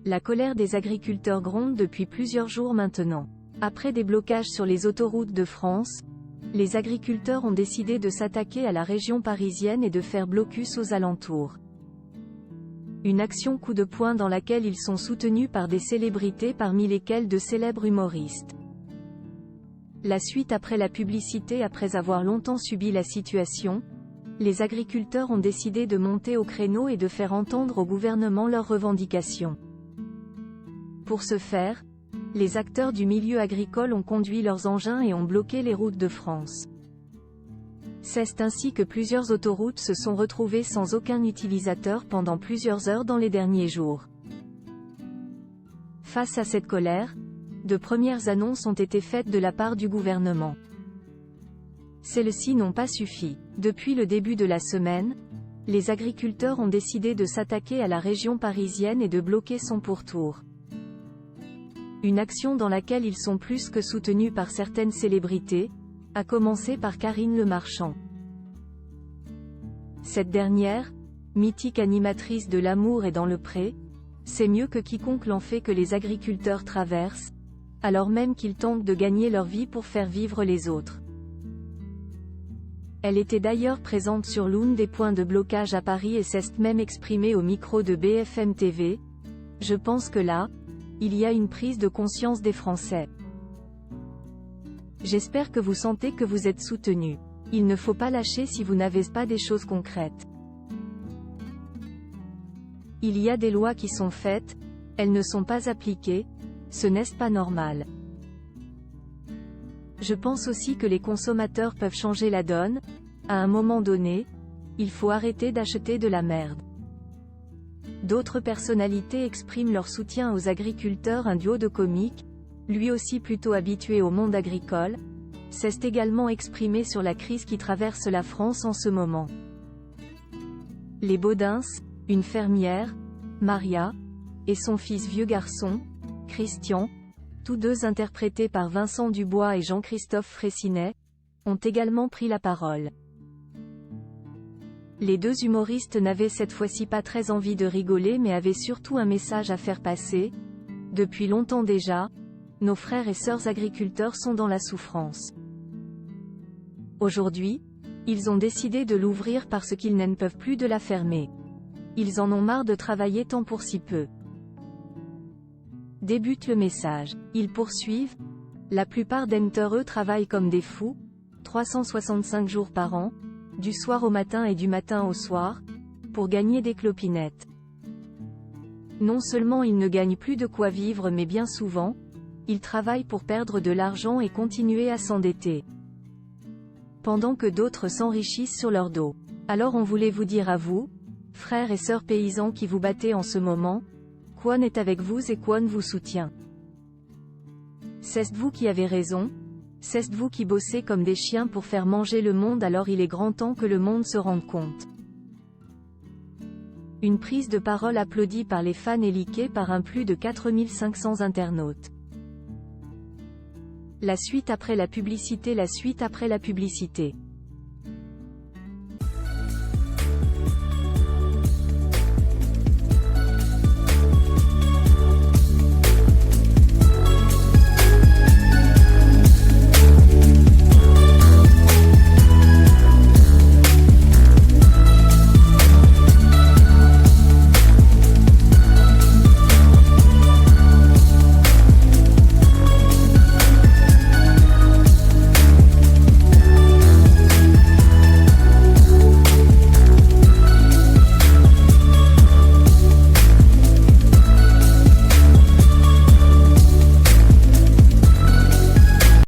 La colère des agriculteurs gronde depuis plusieurs jours maintenant. Après des blocages sur les autoroutes de France, les agriculteurs ont décidé de s'attaquer à la région parisienne et de faire blocus aux alentours. Une action coup de poing dans laquelle ils sont soutenus par des célébrités parmi lesquelles de célèbres humoristes. La suite après la publicité. Après avoir longtemps subi la situation, les agriculteurs ont décidé de monter au créneau et de faire entendre au gouvernement leurs revendications. Pour ce faire, les acteurs du milieu agricole ont conduit leurs engins et ont bloqué les routes de France. C'est ainsi que plusieurs autoroutes se sont retrouvées sans aucun utilisateur pendant plusieurs heures dans les derniers jours. Face à cette colère, de premières annonces ont été faites de la part du gouvernement. Celles-ci n'ont pas suffi. Depuis le début de la semaine, les agriculteurs ont décidé de s'attaquer à la région parisienne et de bloquer son pourtour. Une action dans laquelle ils sont plus que soutenus par certaines célébrités, à commencer par Karine Le Marchand. Cette dernière, mythique animatrice de L'amour est dans le pré, sait mieux que quiconque l'enfer que les agriculteurs traversent, alors même qu'ils tentent de gagner leur vie pour faire vivre les autres. Elle était d'ailleurs présente sur l'un des points de blocage à Paris et s'est même exprimée au micro de BFM TV. Je pense que là, il y a une prise de conscience des Français. J'espère que vous sentez que vous êtes soutenus. Il ne faut pas lâcher si vous n'avez pas des choses concrètes. Il y a des lois qui sont faites, elles ne sont pas appliquées, ce n'est pas normal. Je pense aussi que les consommateurs peuvent changer la donne. À un moment donné, il faut arrêter d'acheter de la merde. D'autres personnalités expriment leur soutien aux agriculteurs. Un duo de comiques, lui aussi plutôt habitué au monde agricole, s'est également exprimé sur la crise qui traverse la France en ce moment. Les Baudins, une fermière, Maria, et son fils vieux garçon, Christian, tous deux interprétés par Vincent Dubois et Jean-Christophe Fraissinet, ont également pris la parole. Les deux humoristes n'avaient cette fois-ci pas très envie de rigoler mais avaient surtout un message à faire passer. Depuis longtemps déjà, nos frères et sœurs agriculteurs sont dans la souffrance. Aujourd'hui, ils ont décidé de l'ouvrir parce qu'ils n'en peuvent plus de la fermer. Ils en ont marre de travailler tant pour si peu. Débute le message. Ils poursuivent. La plupart d'entre eux travaillent comme des fous, 365 jours par an, du soir au matin et du matin au soir, pour gagner des clopinettes. Non seulement ils ne gagnent plus de quoi vivre mais bien souvent, ils travaillent pour perdre de l'argent et continuer à s'endetter. Pendant que d'autres s'enrichissent sur leur dos. Alors on voulait vous dire à vous, frères et sœurs paysans qui vous battez en ce moment, Quan est avec vous et Quan vous soutient. C'est vous qui avez raison, c'est vous qui bossez comme des chiens pour faire manger le monde, alors il est grand temps que le monde se rende compte. Une prise de parole applaudie par les fans et likée par un plus de 4500 internautes. La suite après la publicité. La suite après la publicité.